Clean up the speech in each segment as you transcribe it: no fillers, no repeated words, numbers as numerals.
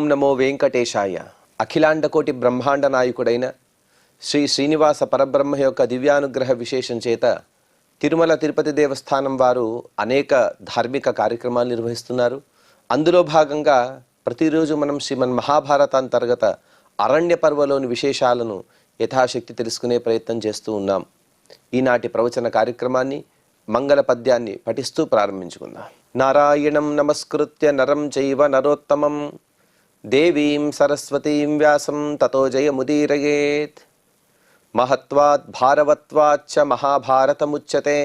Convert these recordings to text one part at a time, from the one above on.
ఓం నమో వెంకటేశాయ. అఖిలాండకోటి బ్రహ్మాండ నాయకుడైన శ్రీ శ్రీనివాస పరబ్రహ్మ యొక్క దివ్యానుగ్రహ విశేషం చేత తిరుమల తిరుపతి దేవస్థానం వారు అనేక ధార్మిక కార్యక్రమాలు నిర్వహిస్తున్నారు. అందులో భాగంగా ప్రతిరోజు మనం శ్రీమన్ మహాభారతాంతర్గత అరణ్య పర్వలోని విశేషాలను యథాశక్తి తెలుసుకునే ప్రయత్నం చేస్తూ ఉన్నాం. ఈనాటి ప్రవచన కార్యక్రమాన్ని మంగళ పద్యాన్ని పఠిస్తూ ప్రారంభించుకుందాం. నారాయణం నమస్కృత్య నరం చైవ నరోత్తమం దేవీం సరస్వతీం వ్యాసం తతో జయముదీరయేత్. మహత్వాత్ భారవత్వాచ్చ మహాభారతముచ్యతే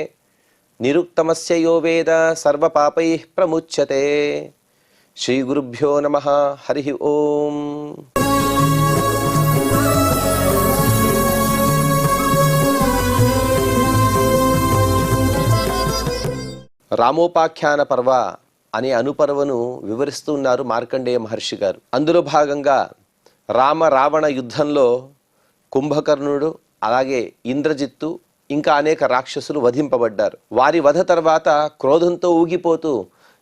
నిరుక్తమస్య యో వేద సర్వపాపైః ప్రముచ్యతే. శ్రీ గురుభ్యో నమః. హరి ఓం. రామోపాఖ్యాన పర్వ అనే అనుపర్వను వివరిస్తూ ఉన్నారు మార్కండేయ మహర్షి గారు. అందులో భాగంగా రామ రావణ యుద్ధంలో కుంభకర్ణుడు అలాగే ఇంద్రజిత్తు ఇంకా అనేక రాక్షసులు వధింపబడ్డారు. వారి వధ తర్వాత క్రోధంతో ఊగిపోతూ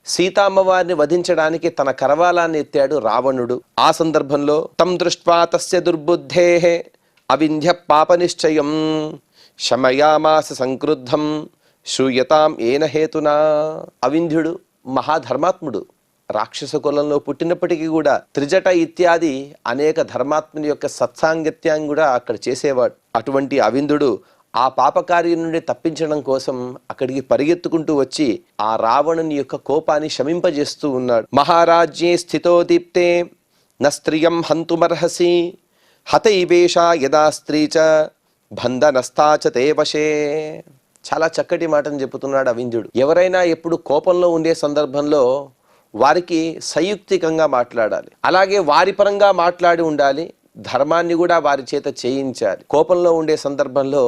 సీతామ్మవారిని వధించడానికి తన కరవాలాన్ని ఎత్తాడు రావణుడు. ఆ సందర్భంలో తం దృష్ట్వా తస్య దుర్బుద్ధేః అవింధ్య పాపనిశ్చయం శమయామాస సంక్రుద్ధం శ్రూయతాం ఏన హేతునా. అవింధ్యుడు మహాధర్మాత్ముడు. రాక్షస కులంలో పుట్టినప్పటికీ కూడా త్రిజట ఇత్యాది అనేక ధర్మాత్ముని యొక్క సత్సాంగత్యాన్ని కూడా అక్కడ చేసేవాడు. అటువంటి అవింధ్యుడు ఆ పాపకార్యం నుండి తప్పించడం కోసం అక్కడికి పరిగెత్తుకుంటూ వచ్చి ఆ రావణుని యొక్క కోపాన్ని శమింపజేస్తూ ఉన్నాడు. మహారాజ్యే స్థితో దీప్తే న స్త్రియం హంతుమర్హసి హతైవేషా యదా స్త్రీ చ బంధనస్థాచ తే వశే. చాలా చక్కటి మాటను చెబుతున్నాడు అవింధ్యుడు. ఎవరైనా ఎప్పుడు కోపంలో ఉండే సందర్భంలో వారికి సంయుక్తికంగా మాట్లాడాలి, అలాగే వారి పరంగా మాట్లాడి ఉండాలి, ధర్మాన్ని కూడా వారి చేత చేయించాలి. కోపంలో ఉండే సందర్భంలో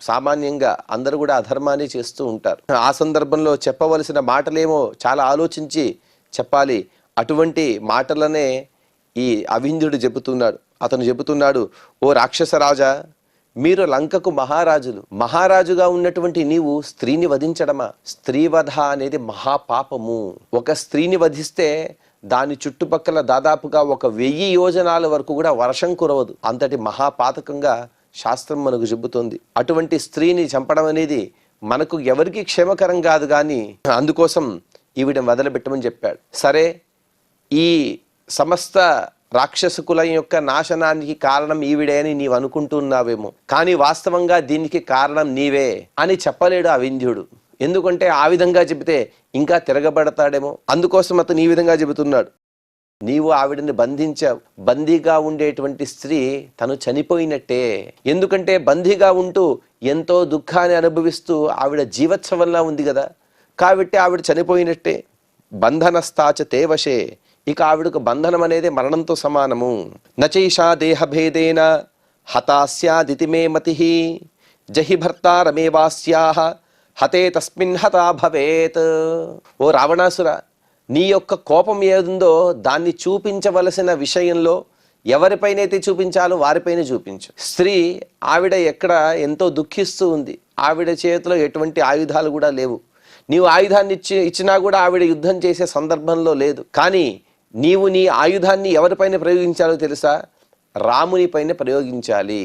సామాన్యంగా అందరూ కూడా అధర్మాన్ని చేస్తూ ఉంటారు. ఆ సందర్భంలో చెప్పవలసిన మాటలేమో చాలా ఆలోచించి చెప్పాలి. అటువంటి మాటలనే ఈ అవింధ్యుడు చెబుతున్నాడు. అతను చెబుతున్నాడు, ఓ రాక్షసరాజా, మీరు లంకకు మహారాజుగా ఉన్నటువంటి నీవు స్త్రీని వధించడమా? స్త్రీవధ అనేది మహాపాపము. ఒక స్త్రీని వధిస్తే దాని చుట్టుపక్కల దాదాపుగా 1000 యోజనాల వరకు కూడా వర్షం కురవదు. అంతటి మహాపాతకంగా శాస్త్రం మనకు చెబుతోంది. అటువంటి స్త్రీని చంపడం అనేది మనకు ఎవరికి క్షేమకరం కాదు. కానీ అందుకోసం ఈవిడని వదిలిపెట్టమని చెప్పాడు. సరే, ఈ సమస్త రాక్షస కులం యొక్క నాశనానికి కారణం ఈవిడే అని నీవు అనుకుంటున్నావేమో, కానీ వాస్తవంగా దీనికి కారణం నీవే అని చెప్పలేడు అవింధ్యుడు. ఎందుకంటే ఆ విధంగా చెబితే ఇంకా తిరగబడతాడేమో. అందుకోసం అతను ఈ విధంగా చెబుతున్నాడు. నీవు ఆవిడని బంధించావు. బందీగా ఉండేటువంటి స్త్రీ తను చనిపోయినట్టే. ఎందుకంటే బందీగా ఉంటూ ఎంతో దుఃఖాన్ని అనుభవిస్తూ ఆవిడ జీవోత్సవంలా ఉంది కదా, కాబట్టి ఆవిడ చనిపోయినట్టే. బంధనస్థాచ తే వశే. ఇక ఆవిడకు బంధనం అనేది మరణంతో సమానము. నచైషా దేహభేదేన హతాస్యాదితి మే మతిః జహి భర్తారమేవాస్యాః హతే తస్మిన్ హతా భవేత్. ఓ రావణాసుర, నీ యొక్క కోపం ఏదుందో దాన్ని చూపించవలసిన విషయంలో ఎవరిపైనైతే చూపించాలో వారిపైన చూపించు. స్త్రీ ఆవిడ ఎక్కడ ఎంతో దుఃఖిస్తూ ఉంది. ఆవిడ చేతిలో ఎటువంటి ఆయుధాలు కూడా లేవు. నీవు ఆయుధాన్ని ఇచ్చినా కూడా ఆవిడ యుద్ధం చేసే సందర్భంలో లేదు. కానీ నీవు నీ ఆయుధాన్ని ఎవరిపైన ప్రయోగించాలో తెలుసా? రాముని పైన ప్రయోగించాలి.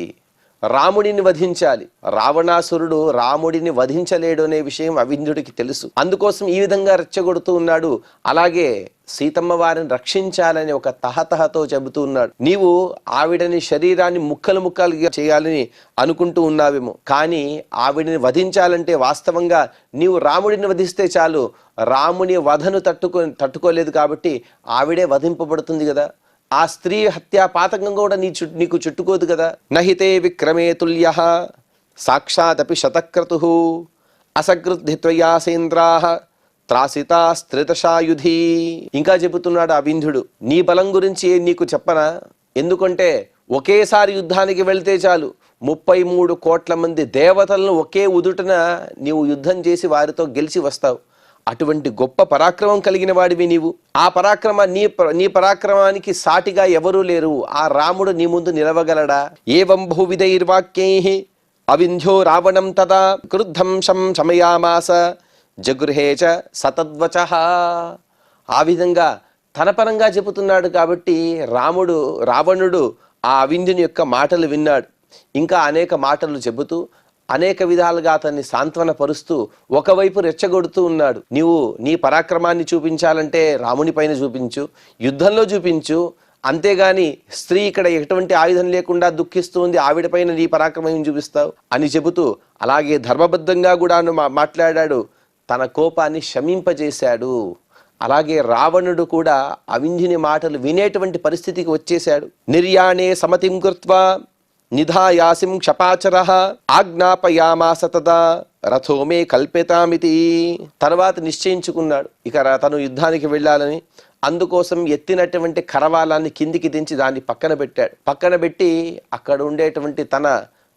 రాముడిని వధించాలి. రావణాసురుడు రాముడిని వధించలేడు అనే విషయం అవింధ్యుడికి తెలుసు. అందుకోసం ఈ విధంగా రెచ్చగొడుతూ ఉన్నాడు. అలాగే సీతమ్మ వారిని రక్షించాలని ఒక తహతహతో చెబుతూ ఉన్నాడు. నీవు ఆవిడని శరీరాన్ని ముక్కలు ముక్కలుగా చేయాలని అనుకుంటూ ఉన్నావేమో, కానీ ఆవిడని వధించాలంటే వాస్తవంగా నీవు రాముడిని వధిస్తే చాలు. రాముని వధను తట్టుకోలేదు కాబట్టి ఆవిడే వధింపబడుతుంది కదా. ఆ స్త్రీ హత్యా పాతకం కూడా నీకు చుట్టుకోదు కదా. నహితే విక్రమే తుల్యః సాక్షాదపి శతక్రతుః అసగృద్ధిత్వయాసేంద్రాః త్రాసితాస్త్రితశాయుధీ. ఇంకా చెబుతున్నాడు అవింధ్యుడు, నీ బలం గురించి నీకు చెప్పనా? ఎందుకంటే ఒకేసారి యుద్ధానికి వెళ్తే చాలు 33 కోట్ల మంది దేవతలను ఒకే ఉదుటన నీవు యుద్ధం చేసి వారితో గెలిచి వస్తావు. అటువంటి గొప్ప పరాక్రమం కలిగిన వాడివి నీవు. ఆ నీ పరాక్రమానికి సాటిగా ఎవరూ లేరు. ఆ రాముడు నీ ముందు నిలవగలడా? ఏవం బహువిధైర్వాక్యైః అవింధ్యో రావణం తదా క్రుద్ధం శమయామాస జగృహే చ సతద్వచః. ఆ విధంగా తన పరంగా చెబుతున్నాడు కాబట్టి రావణుడు ఆ అవిందుని యొక్క మాటలు విన్నాడు. ఇంకా అనేక మాటలు చెబుతూ అనేక విధాలుగా అతన్ని సాంత్వన పరుస్తూ ఒకవైపు రెచ్చగొడుతూ ఉన్నాడు. నీవు నీ పరాక్రమాన్ని చూపించాలంటే రాముని పైన చూపించు, యుద్ధంలో చూపించు, అంతేగాని స్త్రీ ఇక్కడ ఎటువంటి ఆయుధం లేకుండా దుఃఖిస్తూ ఉంది, ఆవిడపైన నీ పరాక్రమం చూపిస్తావు అని చెబుతూ అలాగే ధర్మబద్ధంగా కూడా మాట్లాడాడు. తన కోపాన్ని శమింపజేశాడు. అలాగే రావణుడు కూడా అవింధ్యుని మాటలు వినేటువంటి పరిస్థితికి వచ్చేశాడు. నిర్యాణే సమతిం కృత్వా నిధాయాసిం క్షపాచరః ఆజ్ఞాపయామాస తదా రథో మే కల్పితామితి. తర్వాత నిశ్చయించుకున్నాడు ఇక తను యుద్ధానికి వెళ్ళాలని. అందుకోసం ఎత్తినటువంటి కరవాలాన్ని కిందికి దించి దాన్ని పక్కన పెట్టాడు. పక్కన పెట్టి అక్కడ ఉండేటువంటి తన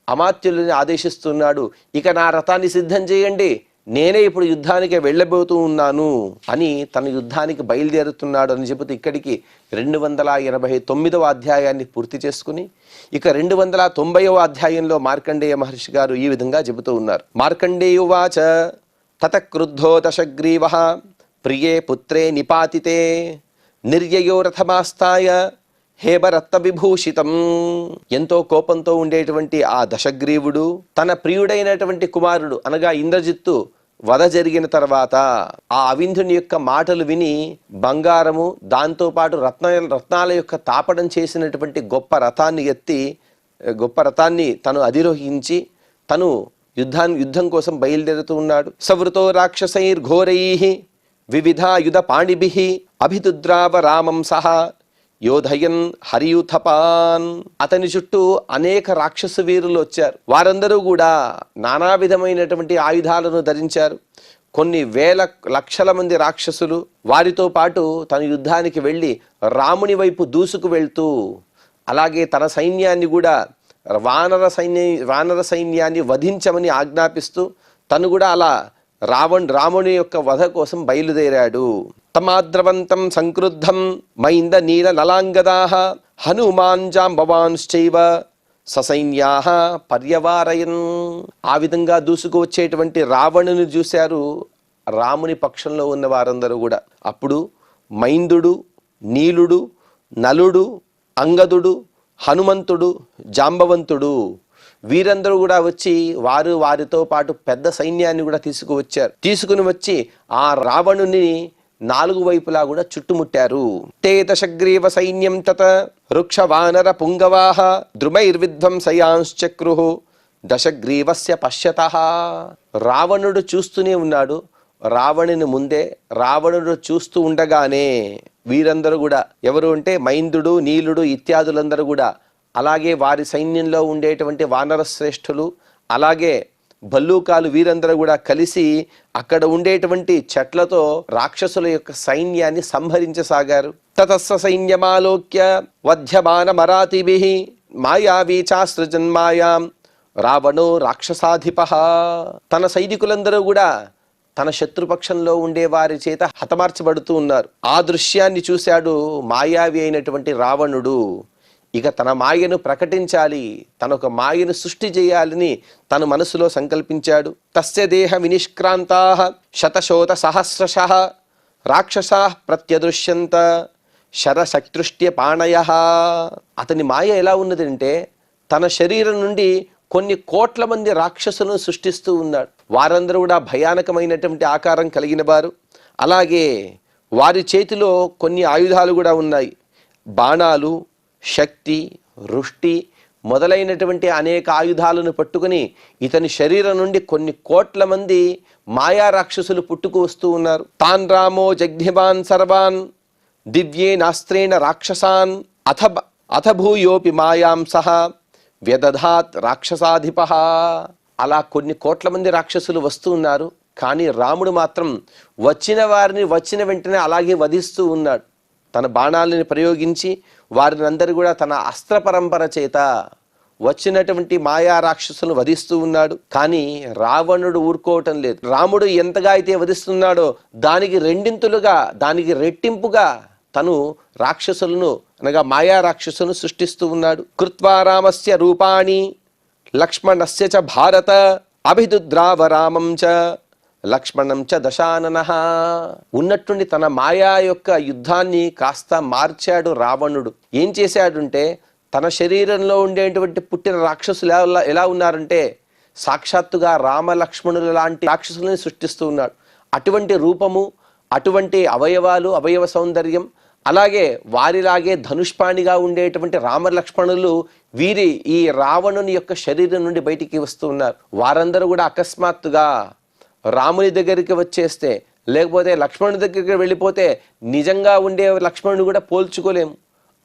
అమాత్యులని ఆదేశిస్తున్నాడు, ఇక నా రథాన్ని సిద్ధం చేయండి, నేనే ఇప్పుడు యుద్ధానికి వెళ్ళబోతూ ఉన్నాను అని తన యుద్ధానికి బయలుదేరుతున్నాడు అని చెబుతూ ఇక్కడికి 289వ అధ్యాయాన్ని పూర్తి చేసుకుని ఇక 290వ అధ్యాయంలో మార్కండేయ మహర్షి గారు ఈ విధంగా చెబుతూ ఉన్నారు. మార్కండేయువాచ తతక్రుద్ధో దశగ్రీవః ప్రియే పుత్రే నిపాతితే నిర్యయో రథమాస్తాయ హేబరత్త విభూషితం. ఎంతో కోపంతో ఉండేటువంటి ఆ దశగ్రీవుడు తన ప్రియుడైనటువంటి కుమారుడు అనగా ఇంద్రజిత్తు వధ జరిగిన తర్వాత ఆ అవింధుని యొక్క మాటలు విని బంగారము దాంతోపాటు రత్నాల యొక్క తాపడం చేసినటువంటి గొప్ప రథాన్ని తను అధిరోహించి తను యుద్ధం కోసం బయలుదేరుతూ ఉన్నాడు. సవృతో రాక్షసైర్ఘోరైః వివిధాయుధ పాణిభిః అభిదుద్రావ రామం సహా యోధయన్ హరియుథపాన్. అతని చుట్టూ అనేక రాక్షస వీరులు వచ్చారు. వారందరూ కూడా నానా విధమైనటువంటి ఆయుధాలను ధరించారు. కొన్ని వేల లక్షల మంది రాక్షసులు వారితో పాటు తన యుద్ధానికి వెళ్ళి రాముని వైపు దూసుకు వెళ్తూ అలాగే తన సైన్యాన్ని కూడా వానర సైన్యాన్ని వధించమని ఆజ్ఞాపిస్తూ తను కూడా అలా రాముని యొక్క వధ కోసం బయలుదేరాడు. తమాద్రవంతం సంక్రుద్ధం మైంద నీల నలాంగదాః హనుమాన్ జాంబవాంశ్చైవ ససైన్యాః పర్యవారయన్. ఆ విధంగా దూసుకు వచ్చేటువంటి రావణుని చూశారు రాముని పక్షంలో ఉన్న వారందరూ కూడా. అప్పుడు మైందుడు, నీలుడు, నలుడు, అంగదుడు, హనుమంతుడు, జాంబవంతుడు వీరందరూ కూడా వచ్చి వారితో పాటు పెద్ద సైన్యాన్ని కూడా తీసుకుని వచ్చి ఆ రావణుని 4 వైపులా కూడా చుట్టుముట్టారు. తే దశగ్రీవ సైన్యం తత వృక్ష వానర పుంగవాః ద్రుమైర్విధ్వంసయాంశ్చక్రుః దశగ్రీవస్య పశ్యతః. రావణుడు చూస్తూనే ఉన్నాడు. రావణుని ముందే రావణుడు చూస్తూ ఉండగానే వీరందరూ కూడా ఎవరు అంటే మైందుడు, నీలుడు ఇత్యాదులందరూ కూడా అలాగే వారి సైన్యంలో ఉండేటువంటి వానర శ్రేష్ఠులు అలాగే భల్లూకాలు వీరందరూ కూడా కలిసి అక్కడ ఉండేటువంటి చెట్లతో రాక్షసుల యొక్క సైన్యాన్ని సంహరించసాగారు. తతస్స సైన్యమాలోక్య వధ్యమాన మరాతిభిః మాయావీ చాస్త్రజన్మాయాం రావణో రాక్షసాధిపః. తన సైనికులందరూ కూడా తన శత్రుపక్షంలో ఉండే వారి చేత హతమార్చబడుతూ ఉన్నారు. ఆ దృశ్యాన్ని చూశాడు మాయావి అయినటువంటి రావణుడు. ఇక తన మాయను ప్రకటించాలి, తనొక మాయను సృష్టి చేయాలని తన మనసులో సంకల్పించాడు. తస్య దేహ వినిష్క్రాంతాః శతశోత సహస్రశః రాక్షసాః ప్రత్యదృశ్యంత శరశక్తృష్ట్య పాణయః. అతని మాయ ఎలా ఉన్నదంటే తన శరీరం నుండి కొన్ని కోట్ల మంది రాక్షసులను సృష్టిస్తూ ఉన్నాడు. వారందరూ కూడా భయానకమైనటువంటి ఆకారం కలిగిన వారు. అలాగే వారి చేతిలో కొన్ని ఆయుధాలు కూడా ఉన్నాయి. బాణాలు, శక్తి, వృష్టి మొదలైనటువంటి అనేక ఆయుధాలను పట్టుకుని ఇతని శరీరం నుండి కొన్ని కోట్ల మంది మాయా రాక్షసులు పుట్టుకు వస్తూ ఉన్నారు. తాన్ రామో జగ్నివాన్ సర్వాన్ దివ్యేనాస్త్రేణ రాక్షసాన్ అథ భూయోపి మాయాం సహ వ్యదధాత్ రాక్షసాధిపః. అలా కొన్ని కోట్ల మంది రాక్షసులు వస్తూ ఉన్నారు. కానీ రాముడు మాత్రం వచ్చిన వారిని వచ్చిన వెంటనే అలాగే వధిస్తూ ఉన్నాడు. తన బాణాలని ప్రయోగించి వారిని అందరూ కూడా తన అస్త్ర పరంపర చేత వచ్చినటువంటి మాయా రాక్షసులను వధిస్తూ ఉన్నాడు. కానీ రావణుడు ఊరుకోవటం లేదు. రాముడు ఎంతగా అయితే వధిస్తున్నాడో దానికి రెండింతులుగా, దానికి రెట్టింపుగా తను రాక్షసులను అనగా మాయా రాక్షసులను సృష్టిస్తూ ఉన్నాడు. కృత్వా రామస్య రూపాణి లక్ష్మణస్య చ భారత అభిదుద్రావ రామం చ లక్ష్మణం చ దశాననః. ఉన్నట్టుండి తన మాయా యొక్క యుద్ధాన్ని కాస్త మార్చాడు రావణుడు. ఏం చేశాడంటే, తన శరీరంలో ఉండేటువంటి పుట్టిన రాక్షసులు ఎలా ఉన్నారంటే సాక్షాత్తుగా రామలక్ష్మణుల లాంటి రాక్షసులని సృష్టిస్తూ ఉన్నాడు. అటువంటి రూపము, అటువంటి అవయవాలు, అవయవ సౌందర్యం, అలాగే వారిలాగే ధనుష్పాణిగా ఉండేటువంటి రామలక్ష్మణులు వీరి ఈ రావణుని యొక్క శరీరం నుండి బయటికి వస్తూ ఉన్నారు. వారందరూ కూడా అకస్మాత్తుగా రాముని దగ్గరికి వచ్చేస్తే, లేకపోతే లక్ష్మణుడి దగ్గరికి వెళ్ళిపోతే నిజంగా ఉండే లక్ష్మణుడు కూడా పోల్చుకోలేము.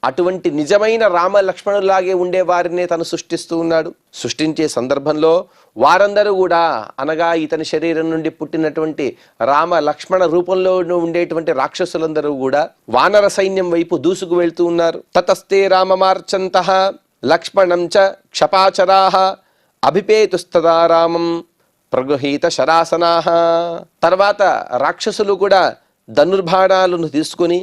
అటువంటి నిజమైన రామ లక్ష్మణులాగే ఉండే వారినే తను సృష్టిస్తూ ఉన్నాడు. సృష్టించే సందర్భంలో వారందరూ కూడా, అనగా ఇతని శరీరం నుండి పుట్టినటువంటి రామ లక్ష్మణ రూపంలో ఉండేటువంటి రాక్షసులందరూ కూడా వానర సైన్యం వైపు దూసుకు వెళ్తూ ఉన్నారు. తతస్తే రామమార్చంతః లక్ష్మణం చ క్షపాచరాః అభిపేతుస్తదా రామం ప్రగృహీత శరాసనాః. తర్వాత రాక్షసులు కూడా ధనుర్బాణాలను తీసుకుని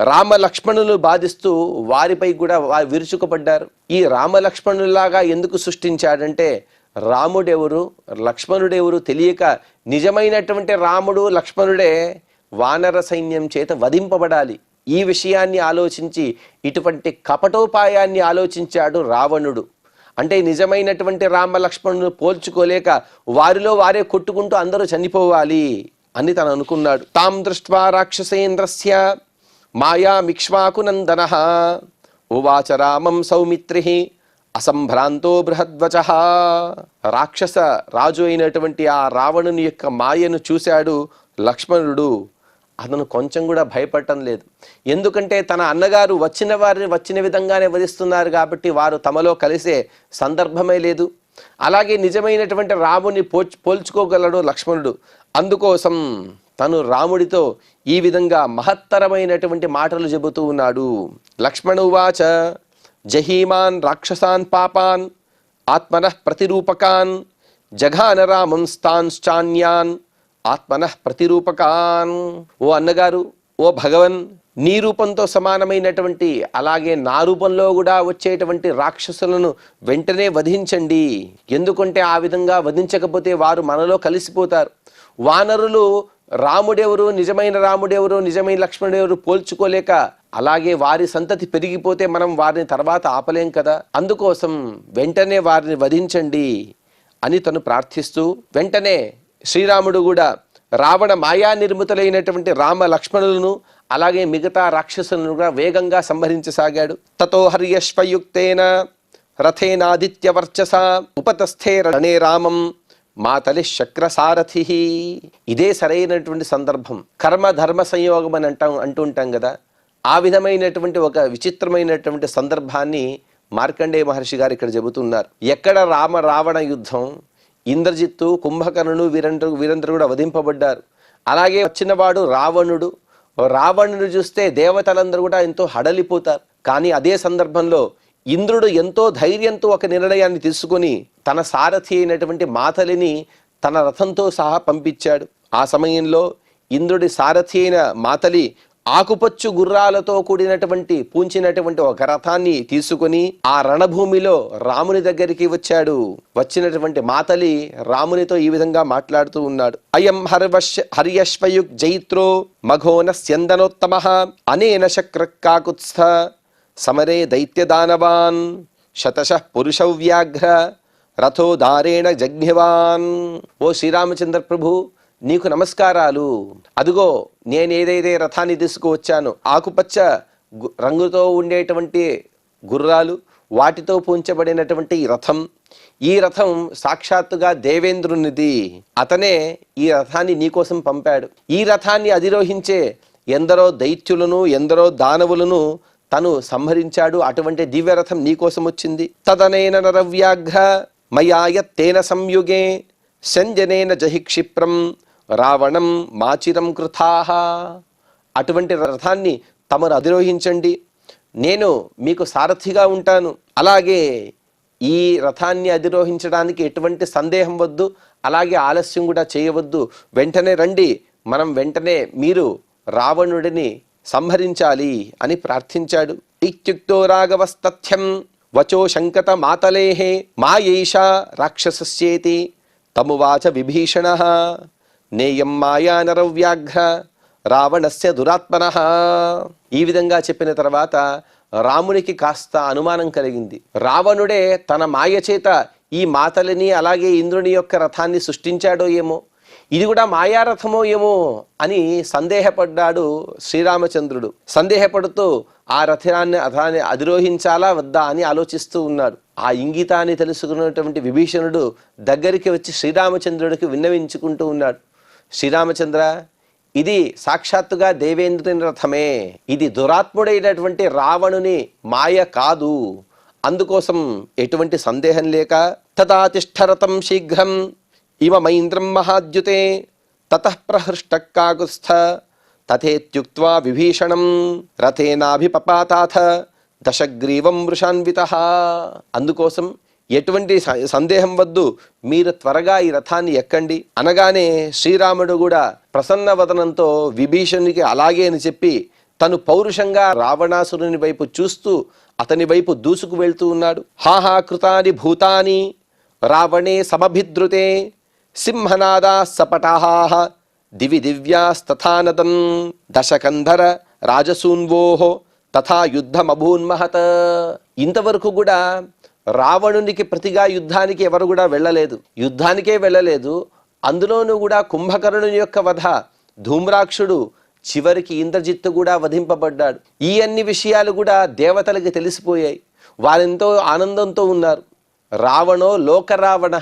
రామ లక్ష్మణులు బాధిస్తూ వారిపై కూడా విరుచుకుపడ్డారు. ఈ రామ లక్ష్మణులాగా ఎందుకు సృష్టించాడంటే, రాముడెవరు లక్ష్మణుడెవరు తెలియక నిజమైనటువంటి రాముడు లక్ష్మణుడే వానర సైన్యం చేత వధింపబడాలి. ఈ విషయాన్ని ఆలోచించి ఇటువంటి కపటోపాయాన్ని ఆలోచించాడు రావణుడు. అంటే నిజమైనటువంటి రామ లక్ష్మణుడు పోల్చుకోలేక వారిలో వారే కొట్టుకుంటూ అందరూ చనిపోవాలి అని తను అనుకున్నాడు. తాం దృష్ట్వా రాక్షసేంద్రస్య మాయామిక్ష్వాకునందనః ఉవాచ రామం సౌమిత్రిః అసంభ్రాంతో బృహద్వచః. రాక్షస రాజు అయినటువంటి ఆ రావణుని యొక్క మాయను చూశాడు లక్ష్మణుడు. అతను కొంచెం కూడా భయపడటం లేదు. ఎందుకంటే తన అన్నగారు వచ్చిన వారిని వచ్చిన విధంగానే వధిస్తున్నారు కాబట్టి వారు తమలో కలిసే సందర్భమే లేదు. అలాగే నిజమైనటువంటి రాముని పోల్చుకోగలడు లక్ష్మణుడు. అందుకోసం తను రాముడితో ఈ విధంగా మహత్తరమైనటువంటి మాటలు చెబుతూ ఉన్నాడు. లక్ష్మణ ఉవాచ జహీమాన్ రాక్షసాన్ పాపాన్ ఆత్మనః ప్రతిరూపకాన్ జఘాన రామం స్థాన్శ్చాన్యాన్ ఆత్మనః ప్రతిరూపకాన్. ఓ అన్నగారు, ఓ భగవన్, నీ రూపంతో సమానమైనటువంటి అలాగే నా రూపంలో కూడా వచ్చేటువంటి రాక్షసులను వెంటనే వధించండి. ఎందుకంటే ఆ విధంగా వధించకపోతే వారు మనలో కలిసిపోతారు. వానరులు రాముడెవరు, నిజమైన రాముడెవరు, నిజమైన లక్ష్మణుడెవరు పోల్చుకోలేక అలాగే వారి సంతతి పెరిగిపోతే మనం వారిని తర్వాత ఆపలేం కదా. అందుకోసం వెంటనే వారిని వధించండి అని తను ప్రార్థిస్తూ, వెంటనే శ్రీరాముడు కూడా రావణ మాయా నిర్మితులైనటువంటి రామ లక్ష్మణులను అలాగే మిగతా రాక్షసులను కూడా వేగంగా సంహరించసాగాడు. తతో హర్యశ్వయుక్తేన రథేనాదిత్యవర్చస ఉపతస్థే రణే రామం మాతలి శక్రసారథి. ఇదే సరైనటువంటి సందర్భం. కర్మ ధర్మ సంయోగం అని అంటూ ఉంటాం కదా. ఆ విధమైనటువంటి ఒక విచిత్రమైనటువంటి సందర్భాన్ని మార్కండేయ మహర్షి గారు ఇక్కడ చెబుతున్నారు. ఎక్కడ రామ రావణ యుద్ధం, ఇంద్రజిత్తు, కుంభకర్ణుడు వీరందరూ కూడా వధింపబడ్డారు. అలాగే వచ్చినవాడు రావణుడు. రావణుడు చూస్తే దేవతలందరూ కూడా ఎంతో హడలిపోతారు. కానీ అదే సందర్భంలో ఇంద్రుడు ఎంతో ధైర్యంతో ఒక నిర్ణయాన్ని తీసుకొని తన సారథి అయినటువంటి మాతలిని తన రథంతో సహా పంపించాడు. ఆ సమయంలో ఇంద్రుడి సారథి అయిన మాతలి ఆకుపచ్చు గుర్రాలతో కూడినటువంటి పూంచినటువంటి ఒక రథాన్ని తీసుకొని ఆ రణభూమిలో రాముని దగ్గరికి వచ్చాడు. వచ్చినటువంటి మాతలి రామునితో ఈ విధంగా మాట్లాడుతూ ఉన్నాడు. అయం హర్యశ్వయుక్ జైత్రో మఘోన స్యందనోత్తమః అనేన శక్రకాకుత్స్థ సమరే దైత్యదానవాన్ శతశః పురుషవ్యాఘ్ర రథోదారేణ జగ్నివాన్. ఓ శ్రీరామచంద్ర ప్రభు, నీకు నమస్కారాలు. అదిగో నేనేదైతే రథాన్ని తీసుకువచ్చానో, ఆకుపచ్చ రంగుతో ఉండేటువంటి గుర్రాలు, వాటితో పూంచబడినటువంటి ఈ రథం సాక్షాత్తుగా దేవేంద్రునిది. అతనే ఈ రథాన్ని నీకోసం పంపాడు. ఈ రథాన్ని అధిరోహించే ఎందరో దైత్యులను, ఎందరో దానవులను తను సంహరించాడు. అటువంటి దివ్యరథం నీకోసం వచ్చింది. తదనేన నరవ్యాఘ్ర మయాయత్తేన సంయుగే సంజనేన జహి క్షిప్రం రావణం మాచిరం కృతాః. అటువంటి రథాన్ని తమరు అధిరోహించండి, నేను మీకు సారథిగా ఉంటాను. అలాగే ఈ రథాన్ని అధిరోహించడానికి ఎటువంటి సందేహం వద్దు, అలాగే ఆలస్యం కూడా చేయవద్దు. వెంటనే రండి, మనం వెంటనే మీరు రావణుడిని సంహరించాలి అని ప్రార్థించాడు. ఇత్యుక్తో రాఘవస్తథ్యం వచో శంకత మాతలేహే మాయేషా రాక్షసస్యేతి తమువాచ విభీషణః నేయం మాయా నరవ్యాఘ్ర రావణస్య దురాత్మనః. ఈ విధంగా చెప్పిన తర్వాత రామునికి కాస్త అనుమానం కలిగింది. రావణుడే తన మాయ చేత ఈ మాతలిని అలాగే ఇంద్రుని యొక్క రథాన్ని సృష్టించాడో ఏమో, ఇది కూడా మాయారథమో ఏమో అని సందేహపడ్డాడు శ్రీరామచంద్రుడు. సందేహపడుతూ ఆ రథాన్ని అధిరోహించాలా వద్దా అని ఆలోచిస్తూ ఉన్నాడు. ఆ ఇంగితాన్ని తెలుసుకున్నటువంటి విభీషణుడు దగ్గరికి వచ్చి శ్రీరామచంద్రుడికి విన్నవించుకుంటూ ఉన్నాడు. శ్రీరామచంద్ర, ఇది సాక్షాత్తుగా దేవేంద్రుని రథమే, ఇది దురాత్ముడైనటువంటి రావణుని మాయ కాదు, అందుకోసం ఎటువంటి సందేహం లేక తదా తిష్ఠరథం శీఘ్రం ఇవ మైంద్రం మహాద్యుతే తతః ప్రహృష్ట కాకుస్థ తథేత్యుక్త్వా విభీషణం రథేనాభిపపాతాథ దశగ్రీవం వృషాన్వితః. అందుకోసం ఎటువంటి సందేహం వద్దు, మీరు త్వరగా ఈ రథాన్ని ఎక్కండి అనగానే శ్రీరాముడు కూడా ప్రసన్న వదనంతో విభీషణునికి అలాగే అని చెప్పి తను పౌరుషంగా రావణాసురుని వైపు చూస్తూ అతని వైపు దూసుకు వెళ్తూ ఉన్నాడు. హాహా కృతాని భూతాని రావణే సమభిద్రుతే సింహనాదా సపటాహ దివి దివ్యాస్తథానదం దశకంధర రాజసూన్వోహో తథా యుద్ధమభూన్మహత. ఇంతవరకు కూడా రావణునికి ప్రతిగా యుద్ధానికి ఎవరు కూడా యుద్ధానికే వెళ్ళలేదు. అందులోనూ కూడా కుంభకర్ణుని యొక్క వధ, ధూమ్రాక్షుడు, చివరికి ఇంద్రజిత్తు కూడా వధింపబడ్డాడు. ఈ అన్ని విషయాలు కూడా దేవతలకి తెలిసిపోయాయి. వారెంతో ఆనందంతో ఉన్నారు. రావణో లోకరావణ,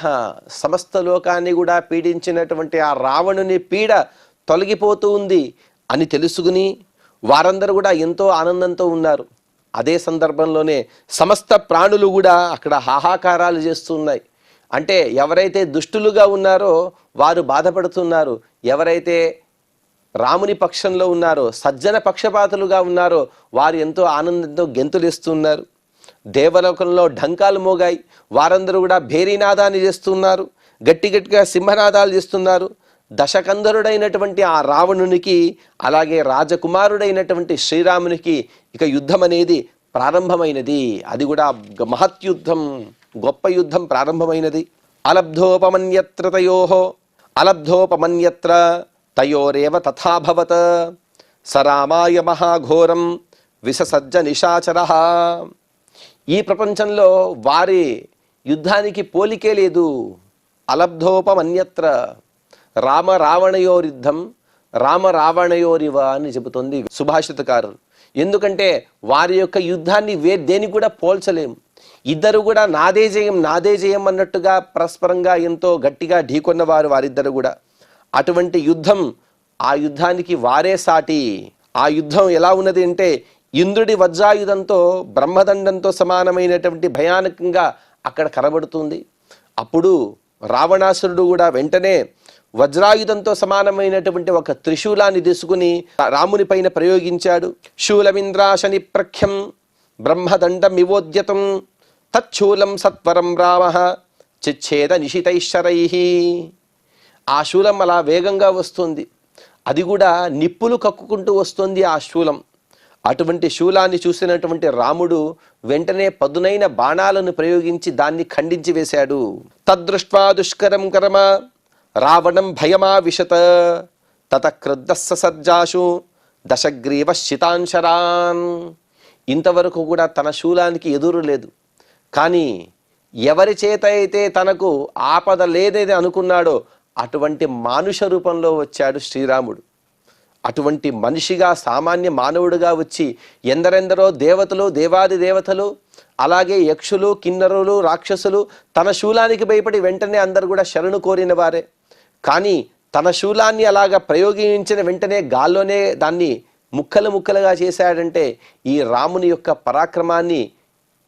సమస్త లోకాన్ని కూడా పీడించినటువంటి ఆ రావణుని పీడ తొలగిపోతూ ఉంది అని తెలుసుకుని వారందరూ కూడా ఎంతో ఆనందంతో ఉన్నారు. అదే సందర్భంలోనే సమస్త ప్రాణులు కూడా అక్కడ హాహాకారాలు చేస్తున్నాయి. అంటే ఎవరైతే దుష్టులుగా ఉన్నారో వారు బాధపడుతున్నారు, ఎవరైతే రాముని పక్షంలో ఉన్నారో, సజ్జన పక్షపాతులుగా ఉన్నారో వారు ఎంతో ఆనందంతో గెంతులేస్తున్నారు. దేవలోకంలో ఢంకాలు మోగాయి, వారందరూ కూడా భేరీనాదాన్ని చేస్తున్నారు, గట్టిగా సింహనాదాలు చేస్తున్నారు. దశకంధరుడైనటువంటి ఆ రావణునికి అలాగే రాజకుమారుడైనటువంటి శ్రీరామునికి ఇక యుద్ధం అనేది ప్రారంభమైనది. అది కూడా మహత్యుద్ధం, గొప్ప యుద్ధం ప్రారంభమైనది. అలబ్ధోపమన్యత్ర తయోరేవ తథాభవత్ సరామాయ మహాఘోరం విససజ్జ నిశాచరః. ఈ ప్రపంచంలో వారి యుద్ధానికి పోలికే లేదు. అలబ్ధోపమన్యత్ర, రామ రావణయోరిద్ధం రామ రావణయోరివ అని చెబుతుంది సుభాషితకారులు. ఎందుకంటే వారి యొక్క యుద్ధాన్ని దేనికి కూడా పోల్చలేము. ఇద్దరు కూడా నాదే జయం అన్నట్టుగా పరస్పరంగా ఎంతో గట్టిగా ఢీకొన్నవారు వారిద్దరు కూడా. అటువంటి యుద్ధం, ఆ యుద్ధానికి వారే సాటి. ఆ యుద్ధం ఎలా ఉన్నది అంటే ఇంద్రుడి వజ్రాయుధంతో బ్రహ్మదండంతో సమానమైనటువంటి భయానకంగా అక్కడ కనబడుతుంది. అప్పుడు రావణాసురుడు కూడా వెంటనే వజ్రాయుధంతో సమానమైనటువంటి ఒక త్రిశూలాన్ని తీసుకుని రాముని పైన ప్రయోగించాడు. శూలమింద్రాశని ప్రఖ్యం బ్రహ్మదండమివోద్యతం తచ్చూలం సత్వరం రామః చిచ్ఛేద నిశితైశ్వరైః. ఆ శూలం అలా వేగంగా వస్తుంది, అది కూడా నిప్పులు కక్కుకుంటూ వస్తుంది ఆ శూలం. అటువంటి శూలాన్ని చూసినటువంటి రాముడు వెంటనే పదునైన బాణాలను ప్రయోగించి దాన్ని ఖండించి వేశాడు. తద్దృష్ట్వా దుష్కరం కర్మ రావణం భయమావిశత తతక్రుద్ధస్స సజ్జాషు దశగ్రీవ శితాంశరాన్. ఇంతవరకు కూడా తన శూలానికి ఎదురు లేదు. కానీ ఎవరి చేత అయితే తనకు ఆపద లేదని అనుకున్నాడో అటువంటి మానుష రూపంలో వచ్చాడు శ్రీరాముడు. అటువంటి మనిషిగా, సామాన్య మానవుడిగా వచ్చి ఎందరెందరో దేవతలు, దేవాది దేవతలు, అలాగే యక్షులు, కిన్నరులు, రాక్షసులు తన శూలానికి భయపడి వెంటనే అందరూ కూడా శరణు కోరిన వారే. కానీ తన శూలాన్ని అలాగా ప్రయోగించిన వెంటనే గాల్లోనే దాన్ని ముక్కలు ముక్కలుగా చేశాడంటే ఈ రాముని యొక్క పరాక్రమాన్ని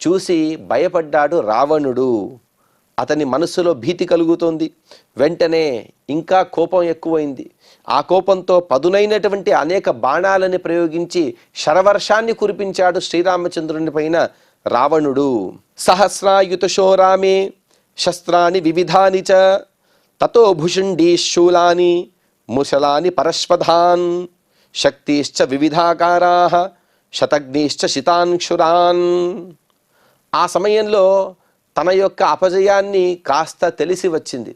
చూసి భయపడ్డాడు రావణుడు. అతని మనస్సులో భీతి కలుగుతోంది. వెంటనే ఇంకా కోపం ఎక్కువైంది. ఆ కోపంతో పదునైనటువంటి అనేక బాణాలని ప్రయోగించి శరవర్షాన్ని కురిపించాడు శ్రీరామచంద్రుని పైన రావణుడు. సహస్రాయుతుషో రామే శస్త్రాని వివిధాని చ తతో భుషుండీ శూలాని ముశలాని పరశ్వధాన్ శక్తిశ్చ వివిధాకారాః శతగ్నిశ్చ శితాన్క్షురాన్. ఆ సమయంలో తన యొక్క అపజయాన్ని కాస్త తెలిసి వచ్చింది.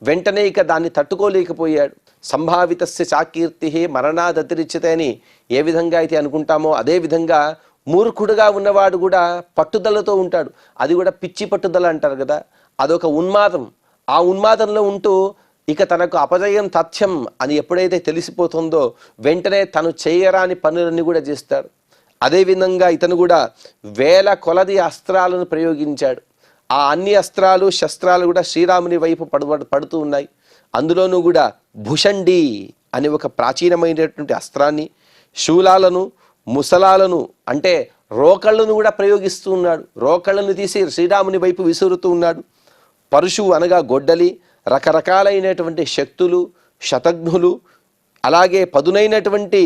వెంటనే ఇక దాన్ని తట్టుకోలేకపోయాడు. సంభావితస్య చాకీర్తి మరణాదతిరిచ్యతే అని ఏ విధంగా అయితే అనుకుంటామో అదే విధంగా మూర్ఖుడుగా ఉన్నవాడు కూడా పట్టుదలతో ఉంటాడు. అది కూడా పిచ్చి పట్టుదల అంటారు కదా, అదొక ఉన్మాదం. ఆ ఉన్మాదంలో ఉంటూ ఇక తనకు అపజయం తథ్యం అని ఎప్పుడైతే తెలిసిపోతుందో వెంటనే తను చేయరాని పనులన్నీ కూడా చేస్తాడు. అదేవిధంగా ఇతను కూడా వేల కొలది అస్త్రాలను ప్రయోగించాడు. ఆ అన్ని అస్త్రాలు శస్త్రాలు కూడా శ్రీరాముని వైపు పడుతూ ఉన్నాయి. అందులోనూ కూడా భుషండి అనే ఒక ప్రాచీనమైనటువంటి అస్త్రాన్ని, శూలాలను, ముసలాలను అంటే రోకళ్ళను కూడా ప్రయోగిస్తూ ఉన్నాడు. రోకళ్ళను తీసి శ్రీరాముని వైపు విసురుతూ ఉన్నాడు. పరుశువు అనగా గొడ్డలి, రకరకాలైనటువంటి శక్తులు, శతఘ్నులు, అలాగే పదునైనటువంటి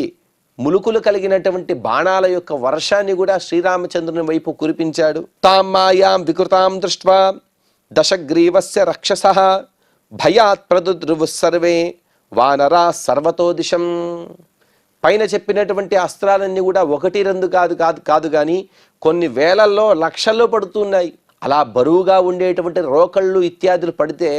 ములుకులు కలిగినటువంటి బాణాల యొక్క వర్షాన్ని కూడా శ్రీరామచంద్రుని వైపు కురిపించాడు. తాం మాయాం వికృతాం దృష్ట్వా దశగ్రీవస్య రక్షసః భయాత్ ప్రదుద్రువు సర్వే వానరా సర్వతో దిశం. పైన చెప్పినటువంటి అస్త్రాలన్నీ కూడా ఒకటి రెండు కాదు కానీ కొన్ని వేలల్లో లక్షల్లో పడుతున్నాయి. అలా బరువుగా ఉండేటువంటి రోకళ్ళు ఇత్యాదులు పడితే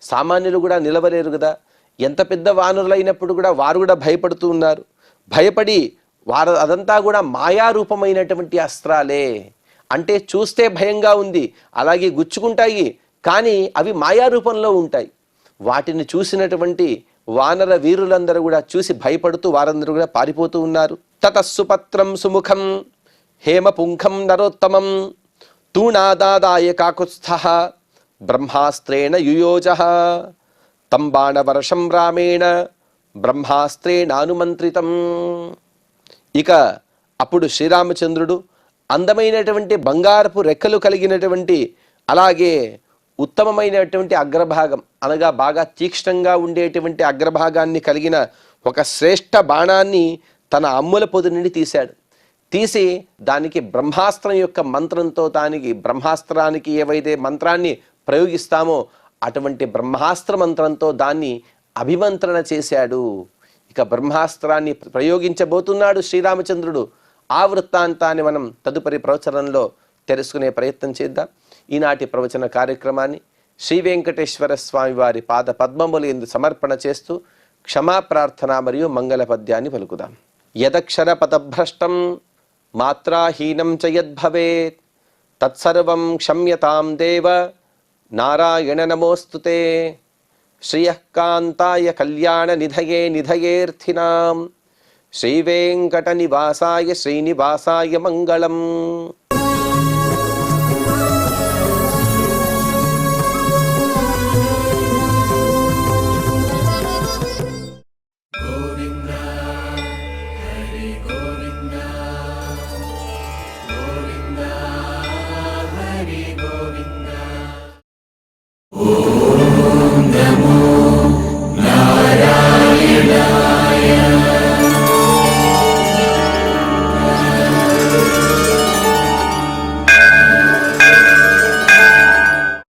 సామాన్యులు కూడా నిలవలేరు కదా. ఎంత పెద్ద వానరులైనప్పుడు కూడా వారు కూడా భయపడుతూ ఉన్నారు. భయపడి వారు అదంతా కూడా మాయారూపమైనటువంటి అస్త్రాలే. అంటే చూస్తే భయంగా ఉంది, అలాగే గుచ్చుకుంటాయి, కానీ అవి మాయారూపంలో ఉంటాయి. వాటిని చూసినటువంటి వానర వీరులందరూ కూడా చూసి భయపడుతూ వారందరూ కూడా పారిపోతూ ఉన్నారు. తతస్సుపత్రం సుముఖం హేమపుంఖం నరోత్తమం తూణాదాదాయ కాకుత్స్థః బ్రహ్మాస్త్రేణ యుయోజః తం బాణవర్షం రామేణ బ్రహ్మాస్త్రేణానుమంత్రితం. ఇక అప్పుడు శ్రీరామచంద్రుడు అందమైనటువంటి బంగారపు రెక్కలు కలిగినటువంటి అలాగే ఉత్తమమైనటువంటి అగ్రభాగం అనగా బాగా తీక్ష్ణంగా ఉండేటువంటి అగ్రభాగాన్ని కలిగిన ఒక శ్రేష్ఠ బాణాన్ని తన అమ్ముల పొది నుండి తీశాడు. తీసి దానికి బ్రహ్మాస్త్రం యొక్క మంత్రంతో, దానికి బ్రహ్మాస్త్రానికి ఏవైతే మంత్రాన్ని ప్రయోగిస్తామో అటువంటి బ్రహ్మాస్త్ర మంత్రంతో దాన్ని అభిమంత్రణ చేశాడు. ఇక బ్రహ్మాస్త్రాన్ని ప్రయోగించబోతున్నాడు శ్రీరామచంద్రుడు. ఆ వృత్తాంతాన్ని మనం తదుపరి ప్రవచనంలో తెలుసుకునే ప్రయత్నం చేద్దాం. ఈనాటి ప్రవచన కార్యక్రమాన్ని శ్రీ వెంకటేశ్వర స్వామి వారి పాద పద్మములు ఎందు సమర్పణ చేస్తూ క్షమా ప్రార్థన మరియు మంగళ పద్యాన్ని పలుకుదాం. యదక్షర పదభ్రష్టం మాత్రాహీనం చ యద్భవేత్ తత్సర్వం క్షమ్యతాం దేవ నారాయణ నమోస్తుతే. శ్రియః కాంతాయ కళ్యాణ నిధయే నిధయేర్థినాం శ్రీవేంకట నివాసాయ శ్రీనివాసాయ మంగళం.